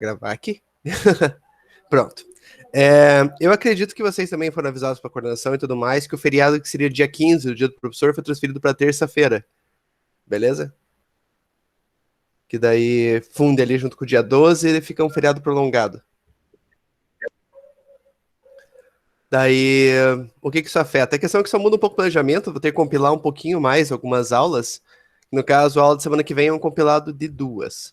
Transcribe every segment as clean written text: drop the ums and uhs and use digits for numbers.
Gravar aqui. Pronto. Eu acredito que vocês também foram avisados para coordenação e tudo mais, que o feriado que seria dia 15, o dia do professor, foi transferido para terça-feira. Beleza? Que daí funde ali junto com o dia 12 e ele fica um feriado prolongado. Daí, o que isso afeta? A questão é que só muda um pouco o planejamento, vou ter que compilar um pouquinho mais algumas aulas. No caso, a aula de semana que vem é um compilado de 2.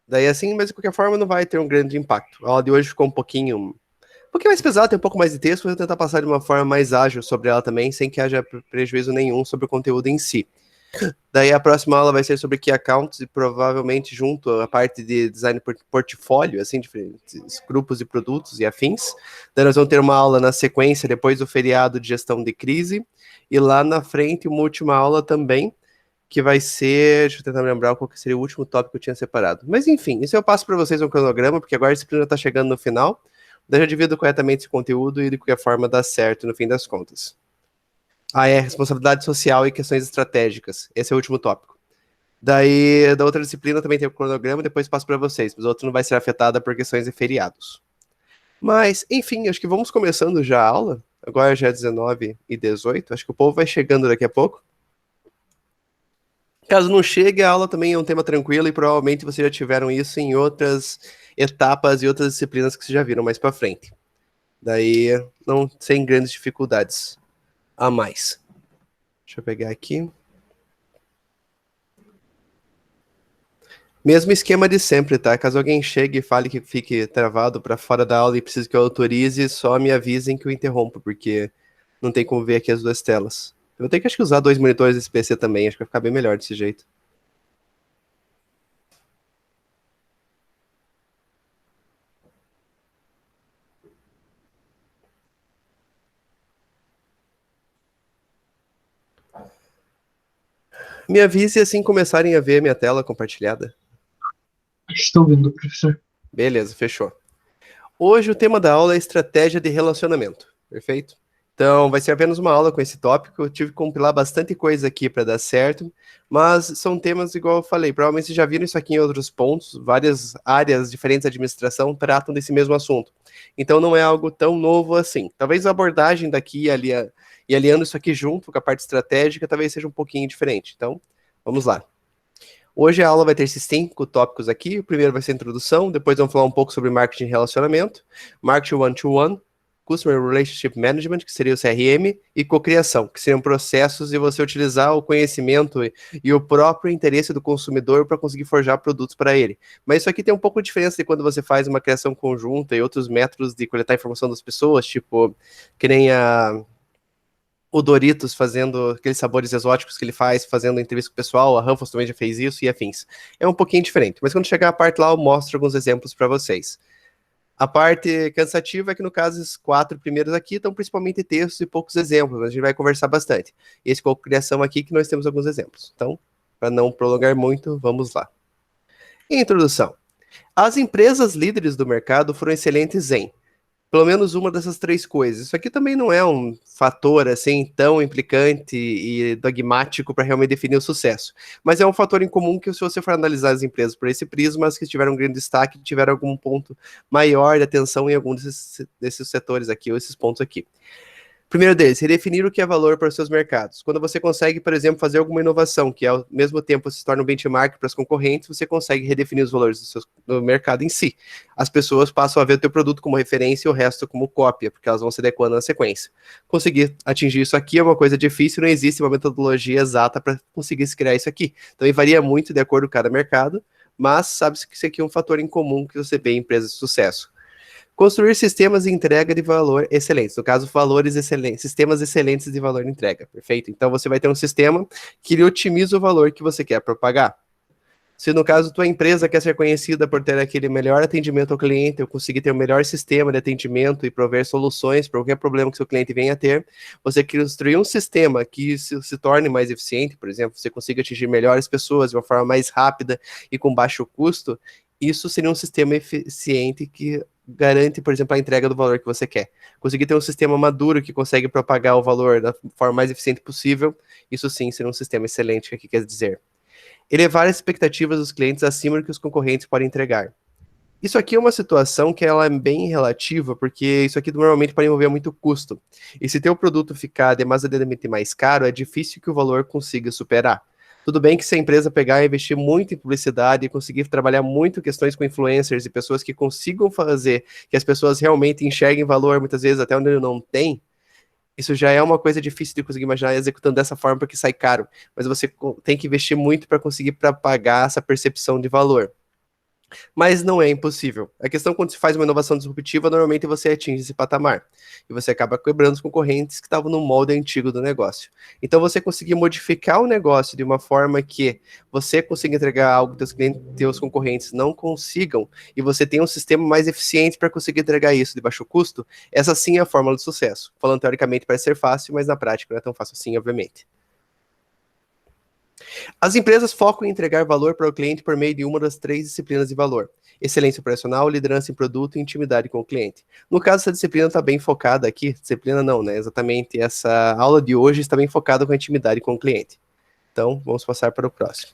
Daí assim, mas de qualquer forma não vai ter um grande impacto. A aula de hoje ficou um pouquinho mais pesada, tem um pouco mais de texto, mas eu vou tentar passar de uma forma mais ágil sobre ela também, sem que haja prejuízo nenhum sobre o conteúdo em si. Daí a próxima aula vai ser sobre Key Accounts e provavelmente junto a parte de design portfólio, assim, diferentes grupos de produtos e afins. Daí nós vamos ter uma aula na sequência, depois do feriado de gestão de crise, e lá na frente uma última aula também, que vai ser, deixa eu tentar me lembrar qual que seria o último tópico que eu tinha separado. Mas enfim, isso eu passo para vocês um cronograma, porque agora a disciplina está chegando no final, daí eu divido corretamente esse conteúdo e de qualquer forma dá certo no fim das contas. Responsabilidade social e questões estratégicas. Esse é o último tópico. Daí, da outra disciplina também tem o cronograma, depois passo para vocês, mas o outro não vai ser afetado por questões de feriados. Mas, enfim, acho que vamos começando já a aula. Agora já é 19h18, acho que o povo vai chegando daqui a pouco. Caso não chegue, a aula também é um tema tranquilo e provavelmente vocês já tiveram isso em outras etapas e outras disciplinas que vocês já viram mais para frente. Daí, não sem grandes dificuldades a mais. Deixa eu pegar aqui. Mesmo esquema de sempre, tá? Caso alguém chegue e fale que fique travado para fora da aula e precise que eu autorize, só me avisem que eu interrompo, porque não tem como ver aqui as duas telas. Eu vou ter que, acho que, usar 2 monitores desse PC também, acho que vai ficar bem melhor desse jeito. Me avise assim começarem a ver minha tela compartilhada. Estou vendo, professor. Beleza, fechou. Hoje o tema da aula é estratégia de relacionamento, perfeito? Então vai ser apenas uma aula com esse tópico, eu tive que compilar bastante coisa aqui para dar certo, mas são temas igual eu falei, provavelmente vocês já viram isso aqui em outros pontos, várias áreas diferentes da administração tratam desse mesmo assunto. Então não é algo tão novo assim. Talvez a abordagem daqui e aliando isso aqui junto com a parte estratégica talvez seja um pouquinho diferente. Então, vamos lá. Hoje a aula vai ter esses 5 tópicos aqui. O primeiro vai ser a introdução, depois vamos falar um pouco sobre marketing e relacionamento, marketing one-to-one, Customer Relationship Management, que seria o CRM, e cocriação, que seriam processos de você utilizar o conhecimento e o próprio interesse do consumidor para conseguir forjar produtos para ele. Mas isso aqui tem um pouco de diferença de quando você faz uma criação conjunta e outros métodos de coletar informação das pessoas, tipo, que nem o Doritos fazendo aqueles sabores exóticos que ele faz, fazendo entrevista com o pessoal, a Ruffles também já fez isso e afins. É um pouquinho diferente, mas quando chegar a parte lá eu mostro alguns exemplos para vocês. A parte cansativa é que, no caso, os 4 primeiros aqui estão principalmente textos e poucos exemplos, mas a gente vai conversar bastante. Esse com a criação aqui que nós temos alguns exemplos. Então, para não prolongar muito, vamos lá. Introdução. As empresas líderes do mercado foram excelentes em pelo menos uma dessas 3 coisas. Isso aqui também não é um fator assim tão implicante e dogmático para realmente definir o sucesso, mas é um fator em comum que, se você for analisar as empresas por esse prisma, as que tiveram um grande destaque tiveram algum ponto maior de atenção em algum desses setores aqui, ou esses pontos aqui. Primeiro deles, redefinir o que é valor para os seus mercados. Quando você consegue, por exemplo, fazer alguma inovação que ao mesmo tempo se torna um benchmark para as concorrentes, você consegue redefinir os valores do mercado em si. As pessoas passam a ver o teu produto como referência e o resto como cópia, porque elas vão se adequando na sequência. Conseguir atingir isso aqui é uma coisa difícil, não existe uma metodologia exata para conseguir se criar isso aqui. Então, varia muito de acordo com cada mercado, mas sabe-se que isso aqui é um fator em comum que você vê em empresas de sucesso. Construir sistemas de entrega de valor excelentes. No caso, valores excelentes, sistemas excelentes de valor de entrega. Perfeito? Então, você vai ter um sistema que ele otimiza o valor que você quer propagar. Se, no caso, tua empresa quer ser conhecida por ter aquele melhor atendimento ao cliente, ou conseguir ter o melhor sistema de atendimento e prover soluções para qualquer problema que seu cliente venha a ter, você construir um sistema que se torne mais eficiente, por exemplo, você consiga atingir melhores pessoas de uma forma mais rápida e com baixo custo, isso seria um sistema eficiente que garante, por exemplo, a entrega do valor que você quer. Conseguir ter um sistema maduro que consegue propagar o valor da forma mais eficiente possível, isso sim seria um sistema excelente, que aqui quer dizer. Elevar as expectativas dos clientes acima do que os concorrentes podem entregar. Isso aqui é uma situação que ela é bem relativa, porque isso aqui normalmente pode envolver muito custo. E se teu produto ficar demasiadamente mais caro, é difícil que o valor consiga superar. Tudo bem que se a empresa pegar e investir muito em publicidade e conseguir trabalhar muito questões com influencers e pessoas que consigam fazer que as pessoas realmente enxerguem valor, muitas vezes até onde ele não tem, isso já é uma coisa difícil de conseguir imaginar executando dessa forma porque sai caro. Mas você tem que investir muito para conseguir pagar essa percepção de valor. Mas não é impossível. A questão quando se faz uma inovação disruptiva, normalmente você atinge esse patamar. E você acaba quebrando os concorrentes que estavam no molde antigo do negócio. Então você conseguir modificar o negócio de uma forma que você consiga entregar algo que teus clientes, teus concorrentes não consigam, e você tem um sistema mais eficiente para conseguir entregar isso de baixo custo, essa sim é a fórmula do sucesso. Falando teoricamente parece ser fácil, mas na prática não é tão fácil assim, obviamente. As empresas focam em entregar valor para o cliente por meio de uma das três disciplinas de valor: excelência operacional, liderança em produto e intimidade com o cliente. No caso, essa disciplina está bem focada aqui, disciplina não, né? Exatamente essa aula de hoje está bem focada com a intimidade com o cliente. Então, vamos passar para o próximo.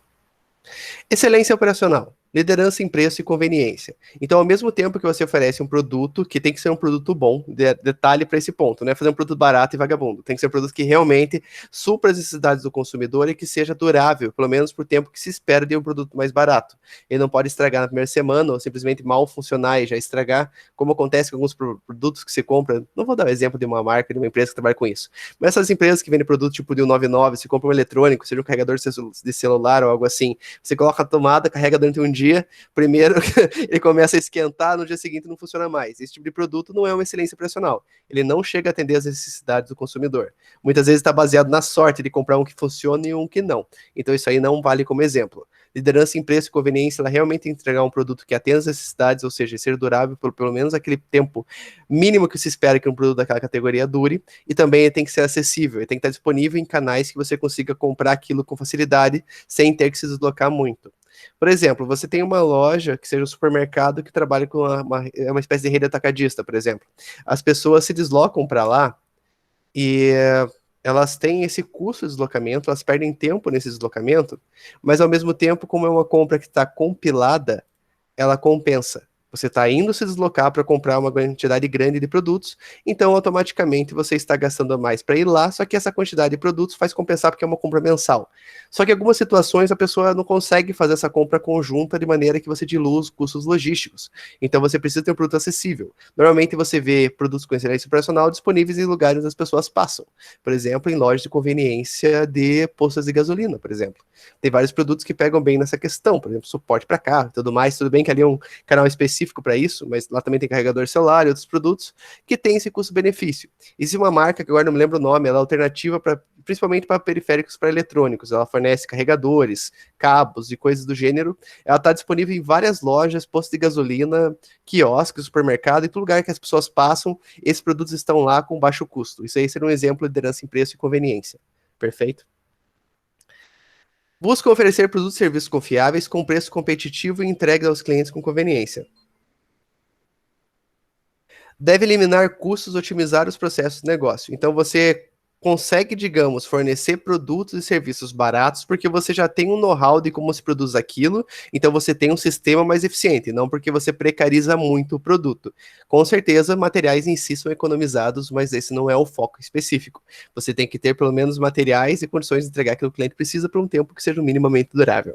Excelência operacional. Liderança em preço e conveniência. Então, ao mesmo tempo que você oferece um produto, que tem que ser um produto bom, detalhe para esse ponto, não é fazer um produto barato e vagabundo. Tem que ser um produto que realmente supra as necessidades do consumidor e que seja durável, pelo menos por tempo que se espera de um produto mais barato. Ele não pode estragar na primeira semana ou simplesmente mal funcionar e já estragar, como acontece com alguns produtos que você compra. Não vou dar o exemplo de uma marca, de uma empresa que trabalha com isso, mas essas empresas que vendem produto tipo de 199, você compra um eletrônico, seja um carregador de celular ou algo assim, você coloca a tomada, carrega durante um dia, primeiro ele começa a esquentar, no dia seguinte não funciona mais. Esse tipo de produto não é uma excelência operacional. Ele não chega a atender às necessidades do consumidor. Muitas vezes está baseado na sorte de comprar um que funcione e um que não. Então isso aí não vale como exemplo. Liderança em preço e conveniência, ela realmente entregar um produto que atenda às necessidades, ou seja, ser durável por pelo menos aquele tempo mínimo que se espera que um produto daquela categoria dure, e também ele tem que ser acessível, ele tem que estar disponível em canais que você consiga comprar aquilo com facilidade, sem ter que se deslocar muito. Por exemplo, você tem uma loja que seja um supermercado que trabalha com uma espécie de rede atacadista, por exemplo. As pessoas se deslocam para lá e elas têm esse custo de deslocamento, elas perdem tempo nesse deslocamento, mas ao mesmo tempo, como é uma compra que está compilada, ela compensa. Você está indo se deslocar para comprar uma quantidade grande de produtos, então automaticamente você está gastando mais para ir lá, só que essa quantidade de produtos faz compensar porque é uma compra mensal. Só que em algumas situações a pessoa não consegue fazer essa compra conjunta de maneira que você dilua os custos logísticos. Então você precisa ter um produto acessível. Normalmente você vê produtos com excelência operacional disponíveis em lugares onde as pessoas passam. Por exemplo, em lojas de conveniência de postos de gasolina, por exemplo. Tem vários produtos que pegam bem nessa questão, por exemplo, suporte para carro e tudo mais. Tudo bem que ali é um canal específico para isso, mas lá também tem carregador celular e outros produtos que tem esse custo-benefício. Existe uma marca que agora não me lembro o nome, ela é alternativa para principalmente para periféricos para eletrônicos. Ela fornece carregadores, cabos e coisas do gênero. Ela está disponível em várias lojas, postos de gasolina, quiosques, supermercado, em todo lugar que as pessoas passam, esses produtos estão lá com baixo custo. Isso aí seria um exemplo de liderança em preço e conveniência. Perfeito? Busca oferecer produtos e serviços confiáveis com preço competitivo e entregue aos clientes com conveniência. Deve eliminar custos, otimizar os processos de negócio. Então você consegue, digamos, fornecer produtos e serviços baratos porque você já tem um know-how de como se produz aquilo, então você tem um sistema mais eficiente, não porque você precariza muito o produto. Com certeza, materiais em si são economizados, mas esse não é o foco específico. Você tem que ter pelo menos materiais e condições de entregar aquilo que o cliente precisa por um tempo que seja minimamente durável.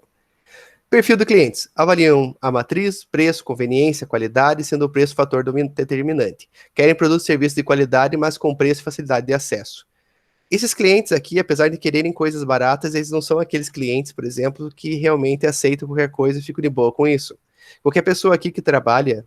Perfil do cliente. Avaliam a matriz, preço, conveniência, qualidade, sendo o preço fator determinante. Querem produtos e serviços de qualidade, mas com preço e facilidade de acesso. Esses clientes aqui, apesar de quererem coisas baratas, eles não são aqueles clientes, por exemplo, que realmente aceitam qualquer coisa e ficam de boa com isso. Qualquer pessoa aqui que trabalha,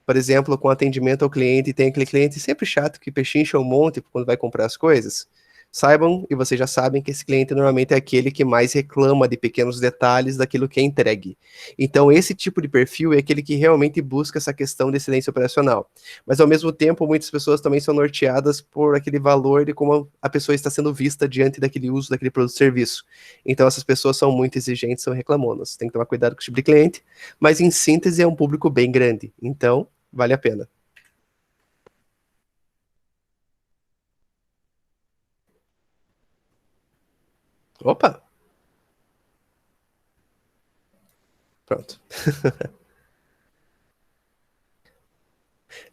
por exemplo, com atendimento ao cliente, e tem aquele cliente sempre chato que pechincha um monte quando vai comprar as coisas, saibam, e vocês já sabem, que esse cliente normalmente é aquele que mais reclama de pequenos detalhes daquilo que é entregue. Então, esse tipo de perfil é aquele que realmente busca essa questão de excelência operacional. Mas, ao mesmo tempo, muitas pessoas também são norteadas por aquele valor de como a pessoa está sendo vista diante daquele uso daquele produto ou serviço. Então, essas pessoas são muito exigentes, são reclamonas. Tem que tomar cuidado com o tipo de cliente, mas, em síntese, é um público bem grande. Então, vale a pena. Opa, pronto.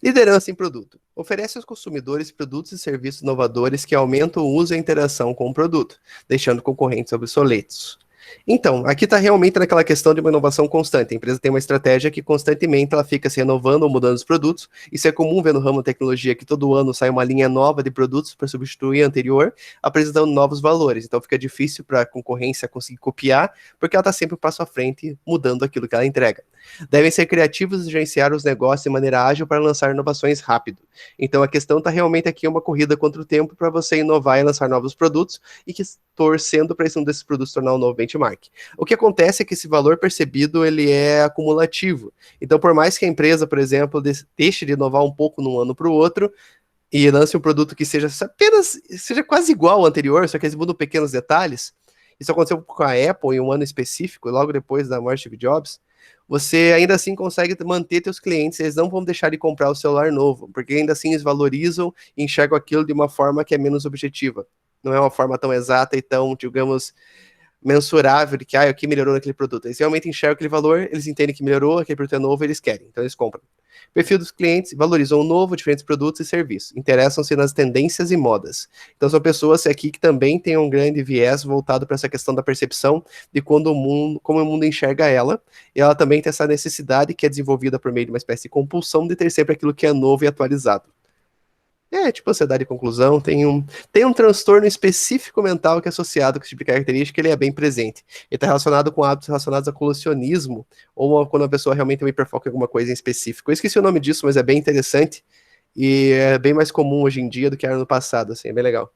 Liderança em produto. Oferece aos consumidores produtos e serviços inovadores que aumentam o uso e a interação com o produto, deixando concorrentes obsoletos. Então, aqui está realmente naquela questão de uma inovação constante. A empresa tem uma estratégia que constantemente ela fica se renovando ou mudando os produtos. Isso é comum ver no ramo da tecnologia, que todo ano sai uma linha nova de produtos para substituir a anterior, apresentando novos valores. Então fica difícil para a concorrência conseguir copiar, porque ela está sempre um passo à frente, mudando aquilo que ela entrega. Devem ser criativos e gerenciar os negócios de maneira ágil para lançar inovações rápido. Então a questão está realmente aqui uma corrida contra o tempo para você inovar e lançar novos produtos e que torcendo para um desses produtos tornar um novo benchmark. O que acontece é que esse valor percebido ele é acumulativo. Então, por mais que a empresa, por exemplo, deixe de inovar um pouco de um ano para o outro e lance um produto que seja quase igual ao anterior, só que eles mudam pequenos detalhes. Isso aconteceu com a Apple em um ano específico, logo depois da morte de Steve Jobs. Você ainda assim consegue manter seus clientes, eles não vão deixar de comprar o celular novo, porque ainda assim eles valorizam e enxergam aquilo de uma forma que é menos objetiva. Não é uma forma tão exata e tão, digamos, mensurável de que, o que melhorou naquele produto. Eles realmente enxergam aquele valor, eles entendem que melhorou, aquele produto é novo, eles querem, então eles compram. Perfil dos clientes, valorizam o novo, diferentes produtos e serviços, interessam-se nas tendências e modas. Então são pessoas aqui que também têm um grande viés voltado para essa questão da percepção de como o mundo enxerga ela, e ela também tem essa necessidade que é desenvolvida por meio de uma espécie de compulsão de ter sempre aquilo que é novo e atualizado. Tipo ansiedade de conclusão, tem um transtorno específico mental que é associado com esse tipo de característica, ele é bem presente. Ele está relacionado com hábitos relacionados a colacionismo, ou quando a pessoa realmente tem um hiperfoco em alguma coisa em específico. Eu esqueci o nome disso, mas é bem interessante, e é bem mais comum hoje em dia do que era no passado, assim, é bem legal.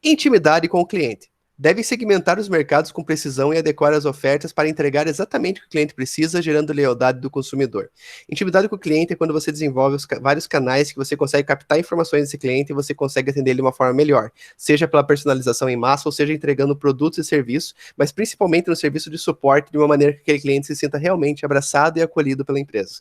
Intimidade com o cliente. Devem segmentar os mercados com precisão e adequar as ofertas para entregar exatamente o que o cliente precisa, gerando lealdade do consumidor. Intimidade com o cliente é quando você desenvolve vários canais que você consegue captar informações desse cliente e você consegue atender ele de uma forma melhor, seja pela personalização em massa ou seja entregando produtos e serviços, mas principalmente no serviço de suporte de uma maneira que aquele cliente se sinta realmente abraçado e acolhido pela empresa.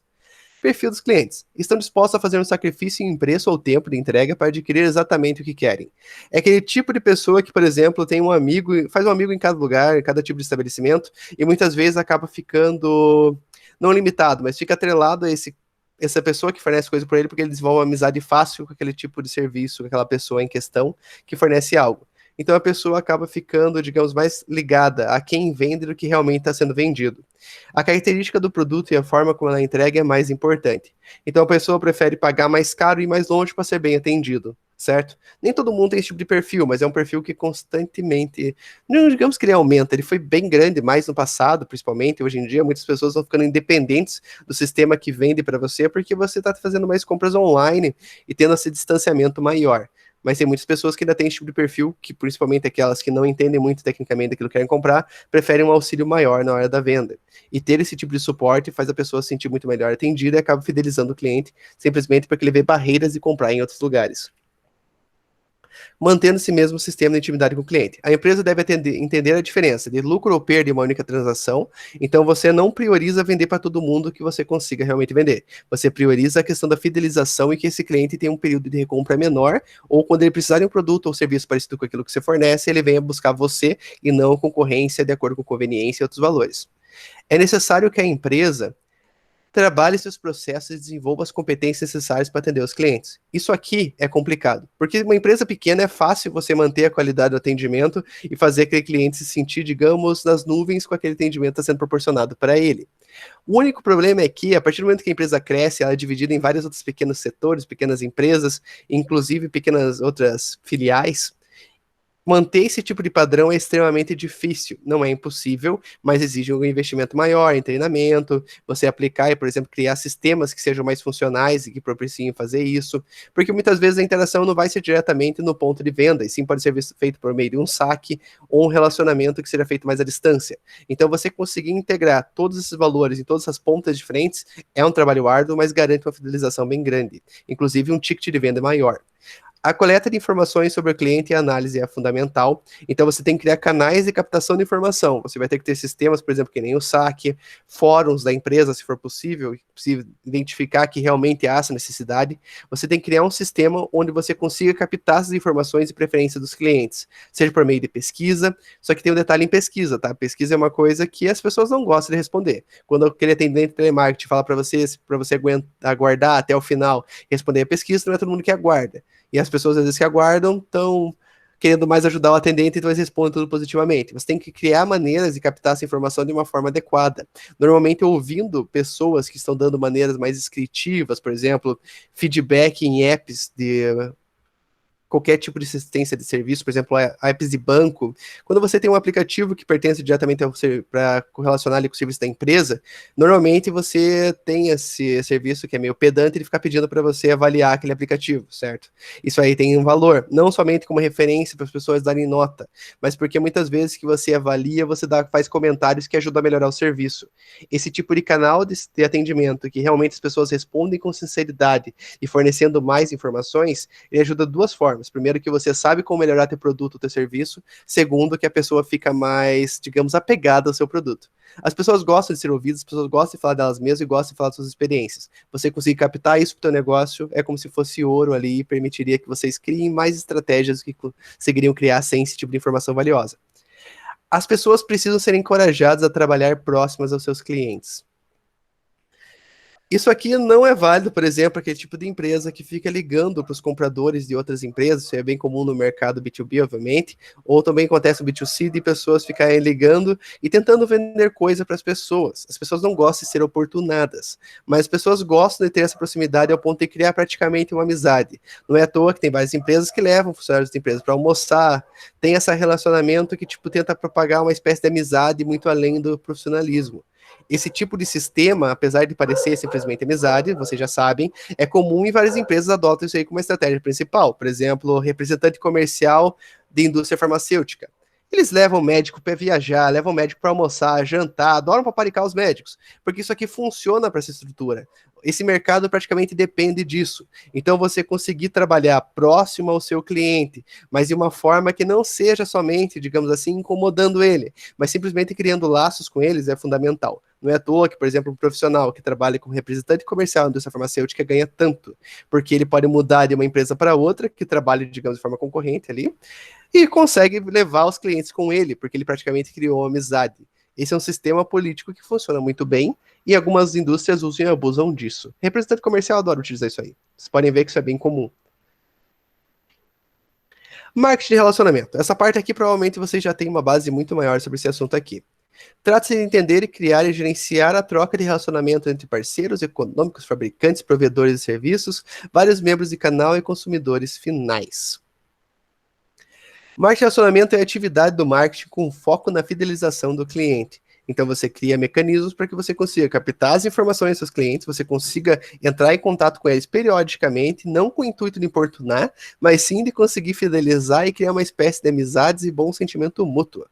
Perfil dos clientes. Estão dispostos a fazer um sacrifício em preço ou tempo de entrega para adquirir exatamente o que querem. É aquele tipo de pessoa que, por exemplo, tem um amigo, faz um amigo em cada lugar, em cada tipo de estabelecimento, e muitas vezes acaba ficando, não limitado, mas fica atrelado a essa pessoa que fornece coisa para ele, porque ele desenvolve uma amizade fácil com aquele tipo de serviço, com aquela pessoa em questão que fornece algo. Então a pessoa acaba ficando, digamos, mais ligada a quem vende do que realmente está sendo vendido. A característica do produto e a forma como ela entrega é mais importante. Então a pessoa prefere pagar mais caro e ir mais longe para ser bem atendido, certo? Nem todo mundo tem esse tipo de perfil, mas é um perfil que constantemente, não digamos que ele aumenta, ele foi bem grande mais no passado, principalmente. Hoje em dia, muitas pessoas estão ficando independentes do sistema que vende para você, porque você está fazendo mais compras online e tendo esse distanciamento maior. Mas tem muitas pessoas que ainda têm esse tipo de perfil, que principalmente aquelas que não entendem muito tecnicamente daquilo que querem comprar, preferem um auxílio maior na hora da venda. E ter esse tipo de suporte faz a pessoa se sentir muito melhor atendida e acaba fidelizando o cliente, simplesmente porque ele vê barreiras de comprar em outros lugares. Mantendo esse mesmo sistema de intimidade com o cliente. A empresa deve entender a diferença de lucro ou perda em uma única transação, então você não prioriza vender para todo mundo que você consiga realmente vender. Você prioriza a questão da fidelização e que esse cliente tenha um período de recompra menor, ou quando ele precisar de um produto ou serviço parecido com aquilo que você fornece, ele venha buscar você e não a concorrência de acordo com conveniência e outros valores. É necessário que a empresa trabalhe seus processos e desenvolva as competências necessárias para atender os clientes. Isso aqui é complicado, porque uma empresa pequena é fácil você manter a qualidade do atendimento e fazer aquele cliente se sentir, digamos, nas nuvens com aquele atendimento que está sendo proporcionado para ele. O único problema é que, a partir do momento que a empresa cresce, ela é dividida em vários outros pequenos setores, pequenas empresas, inclusive pequenas outras filiais. Manter esse tipo de padrão é extremamente difícil. Não é impossível, mas exige um investimento maior em treinamento, você aplicar e, por exemplo, criar sistemas que sejam mais funcionais e que propiciem fazer isso, porque muitas vezes a interação não vai ser diretamente no ponto de venda, e sim pode ser feito por meio de um saque ou um relacionamento que seja feito mais à distância. Então, você conseguir integrar todos esses valores em todas essas pontas diferentes é um trabalho árduo, mas garante uma fidelização bem grande, inclusive um ticket de venda maior. A coleta de informações sobre o cliente e a análise é fundamental. Então, você tem que criar canais de captação de informação. Você vai ter que ter sistemas, por exemplo, que nem o saque, fóruns da empresa, se for possível, identificar que realmente há essa necessidade. Você tem que criar um sistema onde você consiga captar essas informações e preferências dos clientes, seja por meio de pesquisa. Só que tem um detalhe em pesquisa, tá? Pesquisa é uma coisa que as pessoas não gostam de responder. Quando aquele atendente de telemarketing fala para você aguardar até o final e responder a pesquisa, não é todo mundo que aguarda. E as pessoas, às vezes, que aguardam, estão querendo mais ajudar o atendente, então eles respondem tudo positivamente. Você tem que criar maneiras de captar essa informação de uma forma adequada. Normalmente, ouvindo pessoas que estão dando maneiras mais descritivas, por exemplo, feedback em apps de qualquer tipo de assistência de serviço, por exemplo, apps de banco. Quando você tem um aplicativo que pertence diretamente para correlacionar ali com o serviço da empresa, normalmente você tem esse serviço que é meio pedante de ficar pedindo para você avaliar aquele aplicativo, certo? Isso aí tem um valor, não somente como referência para as pessoas darem nota, mas porque muitas vezes que você avalia, você faz comentários que ajudam a melhorar o serviço. Esse tipo de canal de atendimento, que realmente as pessoas respondem com sinceridade e fornecendo mais informações, ele ajuda de duas formas. Primeiro, que você sabe como melhorar teu produto ou teu serviço. Segundo, que a pessoa fica mais, digamos, apegada ao seu produto. As pessoas gostam de ser ouvidas, as pessoas gostam de falar delas mesmas e gostam de falar das suas experiências. Você conseguir captar isso para o teu negócio é como se fosse ouro ali e permitiria que vocês criem mais estratégias que conseguiriam criar sem esse tipo de informação valiosa. As pessoas precisam ser encorajadas a trabalhar próximas aos seus clientes. Isso aqui não é válido, por exemplo, aquele tipo de empresa que fica ligando para os compradores de outras empresas, isso é bem comum no mercado B2B, obviamente, ou também acontece no B2C de pessoas ficarem ligando e tentando vender coisa para as pessoas. As pessoas não gostam de ser oportunadas, mas as pessoas gostam de ter essa proximidade ao ponto de criar praticamente uma amizade. Não é à toa que tem várias empresas que levam funcionários de empresas para almoçar, tem esse relacionamento que tipo tenta propagar uma espécie de amizade muito além do profissionalismo. Esse tipo de sistema, apesar de parecer simplesmente amizade, vocês já sabem, é comum e várias empresas adotam isso aí como estratégia principal. Por exemplo, representante comercial de indústria farmacêutica. Eles levam o médico para viajar, levam o médico para almoçar, jantar, adoram paparicar os médicos, porque isso aqui funciona para essa estrutura. Esse mercado praticamente depende disso. Então, você conseguir trabalhar próximo ao seu cliente, mas de uma forma que não seja somente, digamos assim, incomodando ele, mas simplesmente criando laços com eles é fundamental. Não é à toa que, por exemplo, um profissional que trabalha como representante comercial na indústria farmacêutica ganha tanto, porque ele pode mudar de uma empresa para outra, que trabalha, digamos, de forma concorrente ali, e consegue levar os clientes com ele, porque ele praticamente criou uma amizade. Esse é um sistema político que funciona muito bem e algumas indústrias usam e abusam disso. Representante comercial adora utilizar isso aí. Vocês podem ver que isso é bem comum. Marketing de relacionamento. Essa parte aqui provavelmente vocês já têm uma base muito maior sobre esse assunto aqui. Trata-se de entender e criar e gerenciar a troca de relacionamento entre parceiros econômicos, fabricantes, provedores de serviços, vários membros de canal e consumidores finais. Marketing de relacionamento é a atividade do marketing com foco na fidelização do cliente. Então você cria mecanismos para que você consiga captar as informações dos seus clientes, você consiga entrar em contato com eles periodicamente, não com o intuito de importunar, mas sim de conseguir fidelizar e criar uma espécie de amizades e bom sentimento mútuo.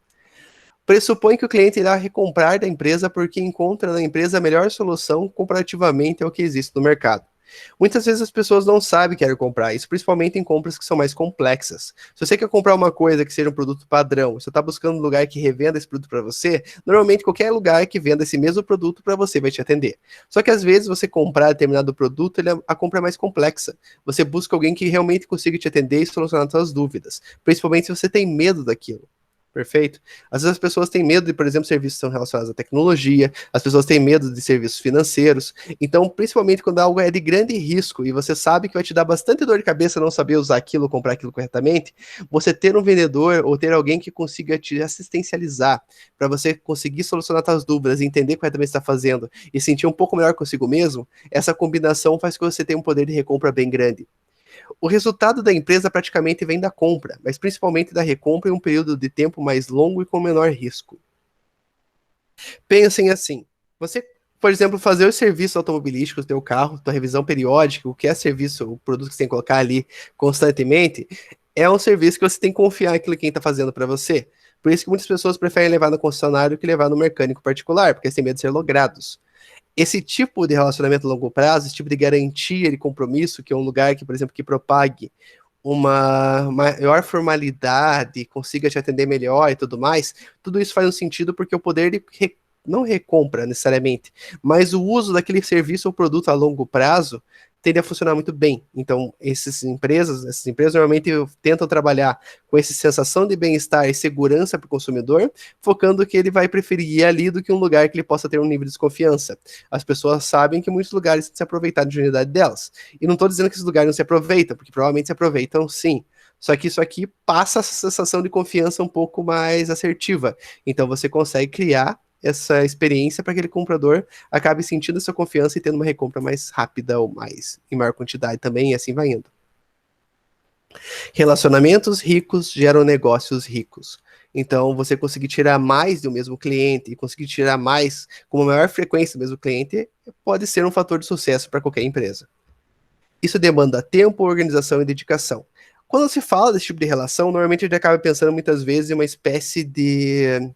Pressupõe que o cliente irá recomprar da empresa porque encontra na empresa a melhor solução comparativamente ao que existe no mercado. Muitas vezes as pessoas não sabem que querem comprar isso, principalmente em compras que são mais complexas. Se você quer comprar uma coisa que seja um produto padrão, você está buscando um lugar que revenda esse produto para você, normalmente qualquer lugar que venda esse mesmo produto para você vai te atender. Só que às vezes você comprar determinado produto, a compra é mais complexa. Você busca alguém que realmente consiga te atender e solucionar suas dúvidas, principalmente se você tem medo daquilo. Perfeito? Às vezes as pessoas têm medo de, por exemplo, serviços que são relacionados à tecnologia, as pessoas têm medo de serviços financeiros, então, principalmente quando algo é de grande risco e você sabe que vai te dar bastante dor de cabeça não saber usar aquilo, comprar aquilo corretamente, você ter um vendedor ou ter alguém que consiga te assistencializar para você conseguir solucionar suas dúvidas, entender corretamente o que está fazendo e sentir um pouco melhor consigo mesmo, essa combinação faz com que você tenha um poder de recompra bem grande. O resultado da empresa praticamente vem da compra, mas principalmente da recompra em um período de tempo mais longo e com menor risco. Pensem assim, você, por exemplo, fazer os serviços automobilísticos do teu carro, tua revisão periódica, o que é serviço, o produto que você tem que colocar ali constantemente, é um serviço que você tem que confiar naquilo que quem está fazendo para você. Por isso que muitas pessoas preferem levar no concessionário que levar no mecânico particular, porque eles têm medo de ser logrados. Esse tipo de relacionamento a longo prazo, esse tipo de garantia de compromisso, que é um lugar que, por exemplo, que propague uma maior formalidade, consiga te atender melhor e tudo mais, tudo isso faz um sentido porque o poder de não recompra necessariamente, mas o uso daquele serviço ou produto a longo prazo tende a funcionar muito bem. Então, essas empresas normalmente tentam trabalhar com essa sensação de bem-estar e segurança para o consumidor, focando que ele vai preferir ir ali do que um lugar que ele possa ter um nível de desconfiança. As pessoas sabem que muitos lugares se aproveitar de unidade delas. E não estou dizendo que esses lugares não se aproveitam, porque provavelmente se aproveitam sim. Só que isso aqui passa essa sensação de confiança um pouco mais assertiva. Então você consegue criar essa experiência para que aquele comprador acabe sentindo essa confiança e tendo uma recompra mais rápida ou mais em maior quantidade também, e assim vai indo. Relacionamentos ricos geram negócios ricos. Então, você conseguir tirar mais do mesmo cliente e conseguir tirar mais com uma maior frequência do mesmo cliente pode ser um fator de sucesso para qualquer empresa. Isso demanda tempo, organização e dedicação. Quando se fala desse tipo de relação, normalmente a gente acaba pensando muitas vezes em uma espécie de...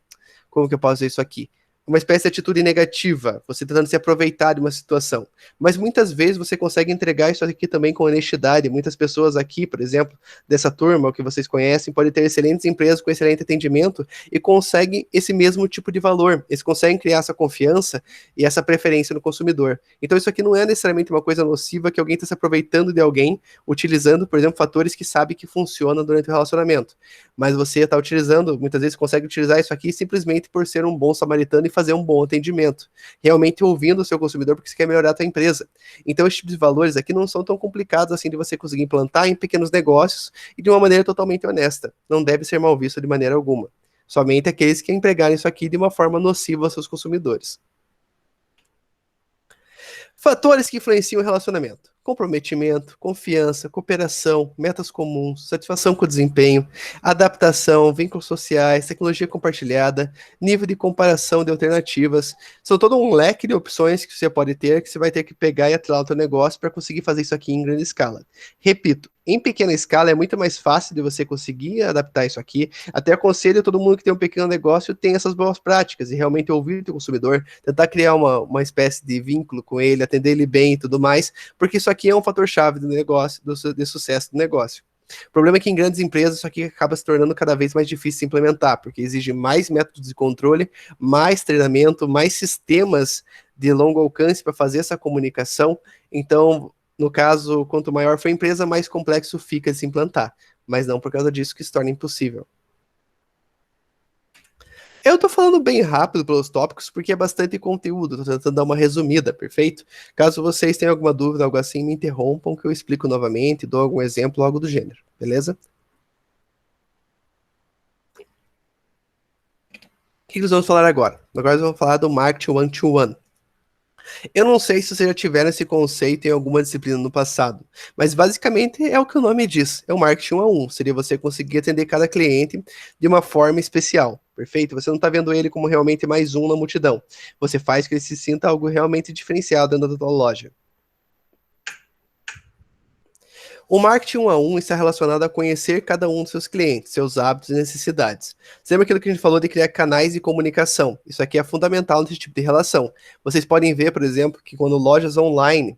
Como que eu posso dizer isso aqui? Uma espécie de atitude negativa, você tentando se aproveitar de uma situação. Mas muitas vezes você consegue entregar isso aqui também com honestidade. Muitas pessoas aqui, por exemplo, dessa turma, o que vocês conhecem, podem ter excelentes empresas com excelente atendimento e conseguem esse mesmo tipo de valor. Eles conseguem criar essa confiança e essa preferência no consumidor. Então isso aqui não é necessariamente uma coisa nociva que alguém está se aproveitando de alguém, utilizando, por exemplo, fatores que sabe que funcionam durante o relacionamento. Mas você está utilizando, muitas vezes consegue utilizar isso aqui simplesmente por ser um bom samaritano e fazer um bom atendimento. Realmente ouvindo o seu consumidor porque você quer melhorar a sua empresa. Então, esses tipos de valores aqui não são tão complicados assim de você conseguir implantar em pequenos negócios e de uma maneira totalmente honesta. Não deve ser mal visto de maneira alguma. Somente aqueles que empregarem isso aqui de uma forma nociva aos seus consumidores. Fatores que influenciam o relacionamento: comprometimento, confiança, cooperação, metas comuns, satisfação com o desempenho, adaptação, vínculos sociais, tecnologia compartilhada, nível de comparação de alternativas. São todo um leque de opções que você pode ter, que você vai ter que pegar e atrelar o teu negócio para conseguir fazer isso aqui em grande escala. Repito, em pequena escala é muito mais fácil de você conseguir adaptar isso aqui. Até aconselho todo mundo que tem um pequeno negócio tem essas boas práticas e realmente ouvir o consumidor, tentar criar uma espécie de vínculo com ele, atender ele bem e tudo mais, porque isso aqui é um fator-chave do negócio, de sucesso do negócio. O problema é que em grandes empresas isso aqui acaba se tornando cada vez mais difícil de implementar, porque exige mais métodos de controle, mais treinamento, mais sistemas de longo alcance para fazer essa comunicação. Então, no caso, quanto maior for a empresa, mais complexo fica de se implantar. Mas não por causa disso que se torna impossível. Eu tô falando bem rápido pelos tópicos, porque é bastante conteúdo, tô tentando dar uma resumida, perfeito? Caso vocês tenham alguma dúvida, algo assim, me interrompam que eu explico novamente, dou algum exemplo, algo do gênero, beleza? O que nós vamos falar agora? Agora nós vamos falar do marketing one-to-one. Eu não sei se vocês já tiveram esse conceito em alguma disciplina no passado, mas basicamente é o que o nome diz, é o marketing 1 a 1. Seria você conseguir atender cada cliente de uma forma especial, perfeito? Você não está vendo ele como realmente mais um na multidão. Você faz que ele se sinta algo realmente diferenciado dentro da tua loja. O marketing 1 a 1 está relacionado a conhecer cada um dos seus clientes, seus hábitos e necessidades. Você lembra aquilo que a gente falou de criar canais de comunicação? Isso aqui é fundamental nesse tipo de relação. Vocês podem ver, por exemplo, que quando lojas online,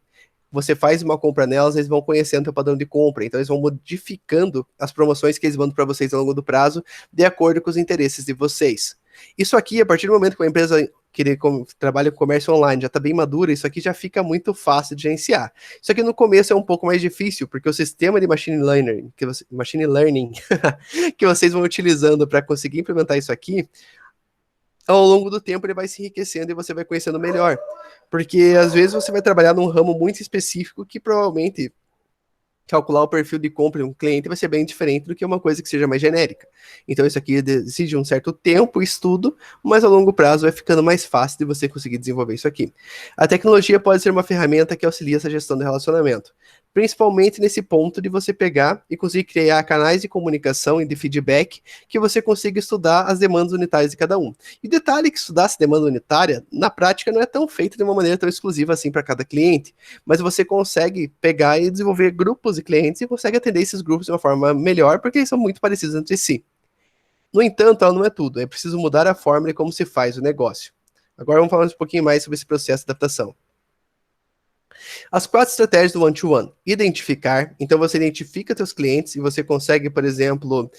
você faz uma compra nelas, eles vão conhecendo o seu padrão de compra, então eles vão modificando as promoções que eles mandam para vocês ao longo do prazo, de acordo com os interesses de vocês. Isso aqui, a partir do momento que uma empresa que trabalha com comércio online já está bem madura, isso aqui já fica muito fácil de gerenciar. Isso aqui no começo é um pouco mais difícil, porque o sistema de machine learning que vocês vão utilizando para conseguir implementar isso aqui, ao longo do tempo ele vai se enriquecendo e você vai conhecendo melhor. Porque às vezes você vai trabalhar num ramo muito específico que provavelmente calcular o perfil de compra de um cliente vai ser bem diferente do que uma coisa que seja mais genérica. Então isso aqui exige um certo tempo, estudo, mas a longo prazo vai ficando mais fácil de você conseguir desenvolver isso aqui. A tecnologia pode ser uma ferramenta que auxilia essa gestão do relacionamento, principalmente nesse ponto de você pegar e conseguir criar canais de comunicação e de feedback que você consiga estudar as demandas unitárias de cada um. E detalhe que estudar essa demanda unitária, na prática, não é tão feito de uma maneira tão exclusiva assim para cada cliente, mas você consegue pegar e desenvolver grupos de clientes e consegue atender esses grupos de uma forma melhor, porque eles são muito parecidos entre si. No entanto, ela não é tudo, é preciso mudar a forma de como se faz o negócio. Agora vamos falar um pouquinho mais sobre esse processo de adaptação. As 4 estratégias do one-to-one. Identificar. Então, você identifica seus clientes e você consegue, por exemplo,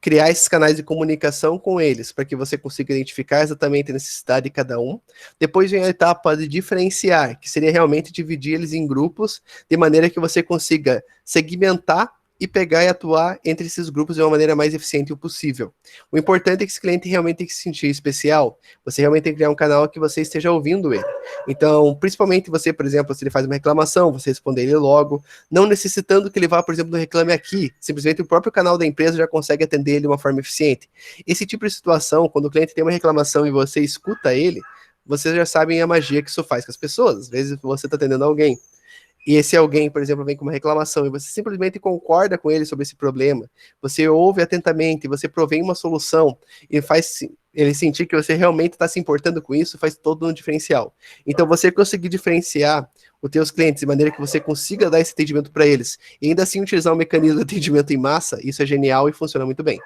criar esses canais de comunicação com eles, para que você consiga identificar exatamente a necessidade de cada um. Depois vem a etapa de diferenciar, que seria realmente dividir eles em grupos, de maneira que você consiga segmentar e pegar e atuar entre esses grupos de uma maneira mais eficiente possível. O importante é que esse cliente realmente tem que se sentir especial. Você realmente tem que criar um canal que você esteja ouvindo ele. Então, principalmente você, por exemplo, se ele faz uma reclamação, você responder ele logo, não necessitando que ele vá, por exemplo, no Reclame Aqui. Simplesmente o próprio canal da empresa já consegue atender ele de uma forma eficiente. Esse tipo de situação, quando o cliente tem uma reclamação e você escuta ele, vocês já sabem a magia que isso faz com as pessoas. Às vezes você está atendendo alguém e esse alguém, por exemplo, vem com uma reclamação e você simplesmente concorda com ele sobre esse problema, você ouve atentamente, você provém uma solução e faz ele sentir que você realmente está se importando com isso, faz todo um diferencial. Então, você conseguir diferenciar os teus clientes de maneira que você consiga dar esse atendimento para eles e ainda assim utilizar um mecanismo de atendimento em massa, isso é genial e funciona muito bem.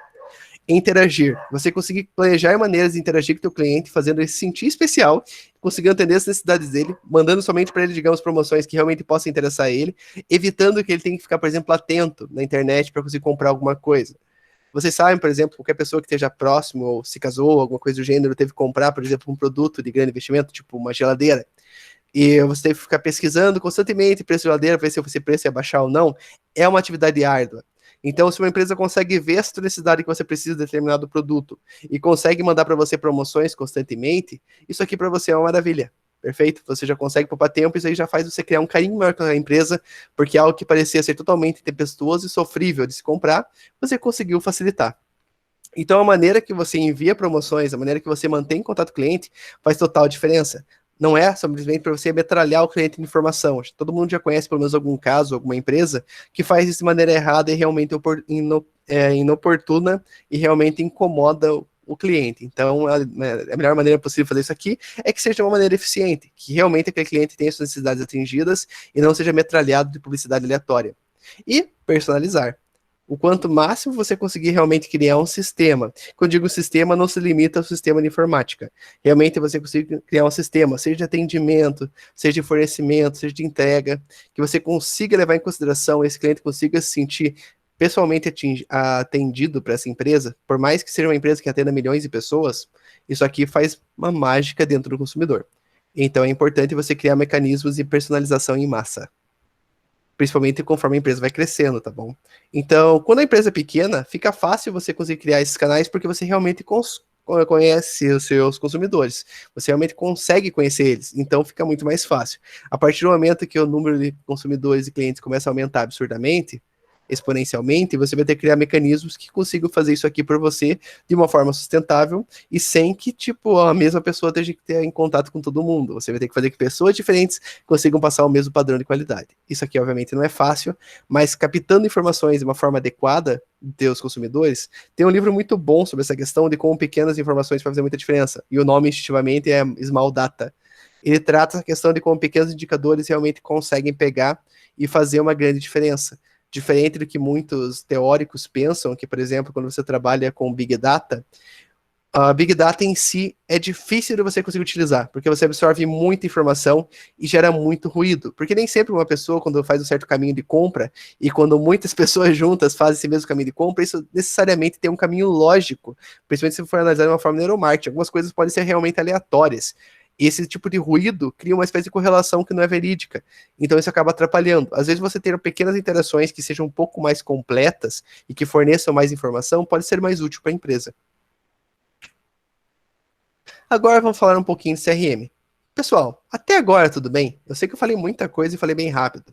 Interagir. Você conseguir planejar maneiras de interagir com o teu cliente, fazendo ele se sentir especial, conseguindo entender as necessidades dele, mandando somente para ele, digamos, promoções que realmente possam interessar ele, evitando que ele tenha que ficar, por exemplo, atento na internet para conseguir comprar alguma coisa. Vocês sabem, por exemplo, qualquer pessoa que esteja próximo, ou se casou, alguma coisa do gênero, teve que comprar, por exemplo, um produto de grande investimento, tipo uma geladeira, e você teve que ficar pesquisando constantemente preço de geladeira, para ver se esse preço ia baixar ou não, é uma atividade árdua. Então, se uma empresa consegue ver a sua necessidade que você precisa de determinado produto e consegue mandar para você promoções constantemente, isso aqui para você é uma maravilha. Perfeito? Você já consegue poupar tempo, isso aí já faz você criar um carinho maior com a empresa, porque algo que parecia ser totalmente tempestuoso e sofrível de se comprar, você conseguiu facilitar. Então, a maneira que você envia promoções, a maneira que você mantém contato com o cliente, faz total diferença. Não é simplesmente para você metralhar o cliente de informação. Todo mundo já conhece pelo menos algum caso, alguma empresa, que faz isso de maneira errada e realmente inoportuna e realmente incomoda o cliente. Então, a melhor maneira possível de fazer isso aqui é que seja uma maneira eficiente, que realmente aquele cliente tenha suas necessidades atingidas e não seja metralhado de publicidade aleatória. E personalizar. O quanto máximo você conseguir realmente criar um sistema. Quando eu digo sistema, não se limita ao sistema de informática. Realmente você consegue criar um sistema, seja de atendimento, seja de fornecimento, seja de entrega, que você consiga levar em consideração, esse cliente consiga se sentir pessoalmente atendido para essa empresa, por mais que seja uma empresa que atenda milhões de pessoas, isso aqui faz uma mágica dentro do consumidor. Então é importante você criar mecanismos de personalização em massa, principalmente conforme a empresa vai crescendo, tá bom? Então, quando a empresa é pequena, fica fácil você conseguir criar esses canais porque você realmente conhece os seus consumidores, você realmente consegue conhecer eles, então fica muito mais fácil. A partir do momento que o número de consumidores e clientes começa a aumentar absurdamente, exponencialmente, você vai ter que criar mecanismos que consigam fazer isso aqui por você de uma forma sustentável e sem que, tipo, a mesma pessoa esteja que ter em contato com todo mundo. Você vai ter que fazer que pessoas diferentes consigam passar o mesmo padrão de qualidade. Isso aqui, obviamente, não é fácil, mas captando informações de uma forma adequada de teus consumidores, tem um livro muito bom sobre essa questão de como pequenas informações podem fazer muita diferença. E o nome, instintivamente, é Small Data. Ele trata a questão de como pequenos indicadores realmente conseguem pegar e fazer uma grande diferença. Diferente do que muitos teóricos pensam, que, por exemplo, quando você trabalha com Big Data, a Big Data em si é difícil de você conseguir utilizar, porque você absorve muita informação e gera muito ruído. Porque nem sempre uma pessoa, quando faz um certo caminho de compra, e quando muitas pessoas juntas fazem esse mesmo caminho de compra, isso necessariamente tem um caminho lógico, principalmente se for analisar de uma forma neuromarketing. Algumas coisas podem ser realmente aleatórias. E esse tipo de ruído cria uma espécie de correlação que não é verídica. Então isso acaba atrapalhando. Às vezes você ter pequenas interações que sejam um pouco mais completas e que forneçam mais informação pode ser mais útil para a empresa. Agora vamos falar um pouquinho de CRM. Pessoal, até agora tudo bem? Eu sei que eu falei muita coisa e falei bem rápido.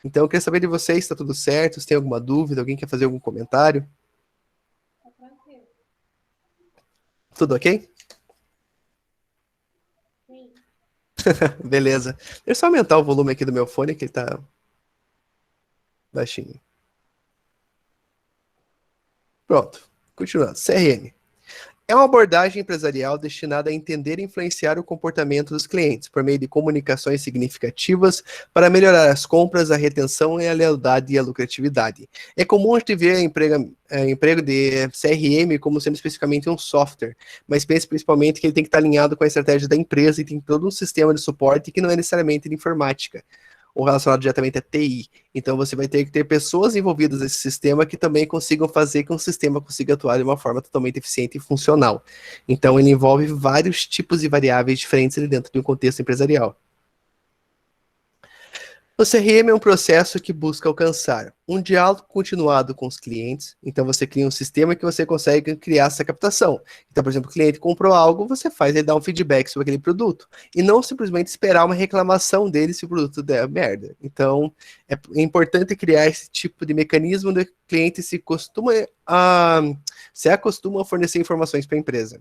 Então eu queria saber de vocês se está tudo certo, se tem alguma dúvida, alguém quer fazer algum comentário? Tudo ok? Beleza. Deixa eu só aumentar o volume aqui do meu fone, que ele tá baixinho. Pronto. Continuando. CRM. É uma abordagem empresarial destinada a entender e influenciar o comportamento dos clientes por meio de comunicações significativas para melhorar as compras, a retenção e a lealdade e a lucratividade. É comum a gente ver emprego de CRM como sendo especificamente um software, mas pense principalmente que ele tem que estar alinhado com a estratégia da empresa e tem todo um sistema de suporte que não é necessariamente de informática. ou relacionado diretamente a TI. Então você vai ter que ter pessoas envolvidas nesse sistema que também consigam fazer que um sistema consiga atuar de uma forma totalmente eficiente e funcional. Então ele envolve vários tipos de variáveis diferentes ali dentro de um contexto empresarial. O CRM é um processo que busca alcançar um diálogo continuado com os clientes. Então, você cria um sistema que você consegue criar essa captação. Então, por exemplo, o cliente comprou algo, você faz ele dar um feedback sobre aquele produto. E não simplesmente esperar uma reclamação dele se o produto der merda. Então, é importante criar esse tipo de mecanismo onde o cliente se acostuma a fornecer informações para a empresa.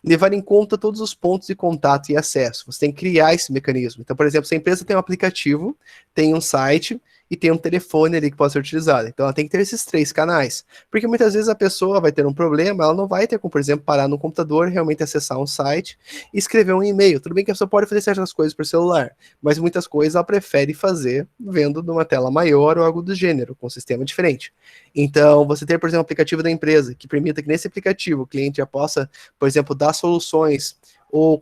Levar em conta todos os pontos de contato e acesso. Você tem que criar esse mecanismo. Então, por exemplo, se a empresa tem um aplicativo, tem um site e tem um telefone ali que pode ser utilizado. Então, ela tem que ter esses 3 canais. Porque muitas vezes a pessoa vai ter um problema, ela não vai ter como, por exemplo, parar no computador, realmente acessar um site e escrever um e-mail. Tudo bem que a pessoa pode fazer certas coisas por celular, mas muitas coisas ela prefere fazer vendo numa tela maior ou algo do gênero, com um sistema diferente. Então, você ter, por exemplo, um aplicativo da empresa que permita que nesse aplicativo o cliente já possa, por exemplo, dar soluções ou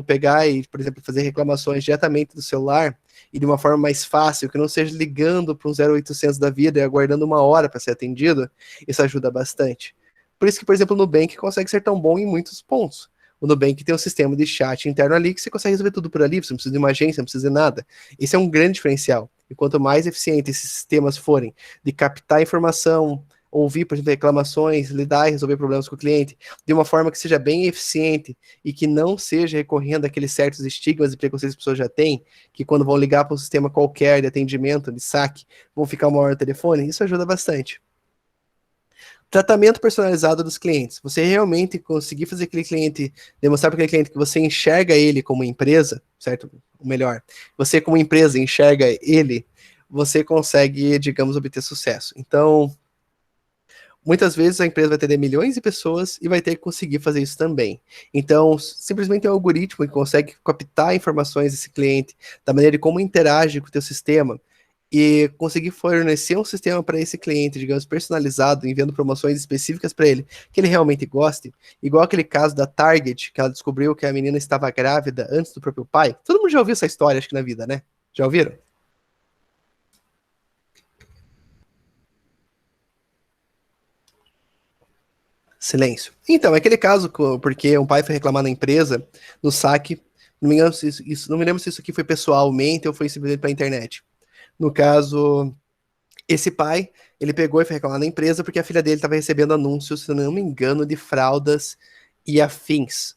pegar e, por exemplo, fazer reclamações diretamente do celular e de uma forma mais fácil, que não seja ligando para um 0800 da vida e aguardando 1 hora para ser atendido, isso ajuda bastante. Por isso que, por exemplo, o Nubank consegue ser tão bom em muitos pontos. O Nubank tem um sistema de chat interno ali que você consegue resolver tudo por ali, você não precisa de uma agência, não precisa de nada. Esse é um grande diferencial. E quanto mais eficientes esses sistemas forem de captar informação, ouvir, por exemplo, reclamações, lidar e resolver problemas com o cliente, de uma forma que seja bem eficiente e que não seja recorrendo àqueles certos estigmas e preconceitos que as pessoas já têm, que quando vão ligar para um sistema qualquer de atendimento, de saque, vão ficar 1 hora no telefone, isso ajuda bastante. Tratamento personalizado dos clientes. Você realmente conseguir fazer aquele cliente, demonstrar para aquele cliente que você enxerga ele como empresa, certo? Ou melhor, você como empresa enxerga ele, você consegue, digamos, obter sucesso. Então, muitas vezes a empresa vai atender milhões de pessoas e vai ter que conseguir fazer isso também. Então, simplesmente é um algoritmo que consegue captar informações desse cliente, da maneira como interage com o teu sistema, e conseguir fornecer um sistema para esse cliente, digamos, personalizado, enviando promoções específicas para ele, que ele realmente goste. Igual aquele caso da Target, que ela descobriu que a menina estava grávida antes do próprio pai. Todo mundo já ouviu essa história, acho que na vida, né? Já ouviram? Silêncio. Então, é aquele caso porque um pai foi reclamar na empresa, no saque, não me engano se não me lembro se isso aqui foi pessoalmente ou foi simplesmente para a internet. No caso, esse pai, ele pegou e foi reclamar na empresa porque a filha dele estava recebendo anúncios, se não me engano, de fraldas e afins.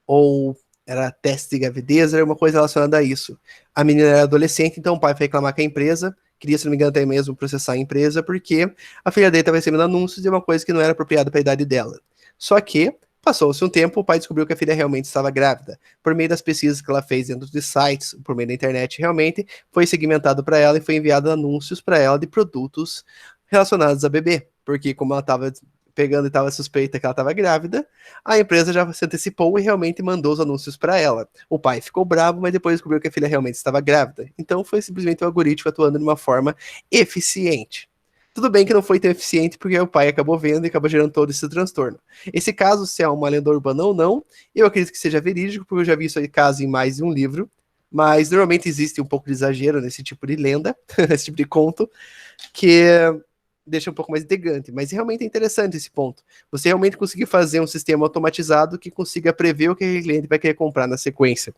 Ou era teste de gravidez, era uma coisa relacionada a isso. A menina era adolescente, então o pai foi reclamar com a empresa, queria, se não me engano, até mesmo processar a empresa, porque a filha dele estava recebendo anúncios de uma coisa que não era apropriada para a idade dela. Só que, passou-se um tempo, o pai descobriu que a filha realmente estava grávida. Por meio das pesquisas que ela fez dentro de sites, por meio da internet, realmente foi segmentado para ela e foi enviado anúncios para ela de produtos relacionados a bebê. Porque como ela estava pegando e estava suspeita que ela estava grávida, a empresa já se antecipou e realmente mandou os anúncios para ela. O pai ficou bravo, mas depois descobriu que a filha realmente estava grávida. Então foi simplesmente o algoritmo atuando de uma forma eficiente. Tudo bem que não foi tão eficiente porque o pai acabou vendo e acabou gerando todo esse transtorno. Esse caso, se é uma lenda urbana ou não, eu acredito que seja verídico, porque eu já vi esse caso em mais de um livro, mas normalmente existe um pouco de exagero nesse tipo de lenda, nesse tipo de conto, que deixa um pouco mais intrigante, mas realmente é interessante esse ponto. Você realmente conseguir fazer um sistema automatizado que consiga prever o que o cliente vai querer comprar na sequência.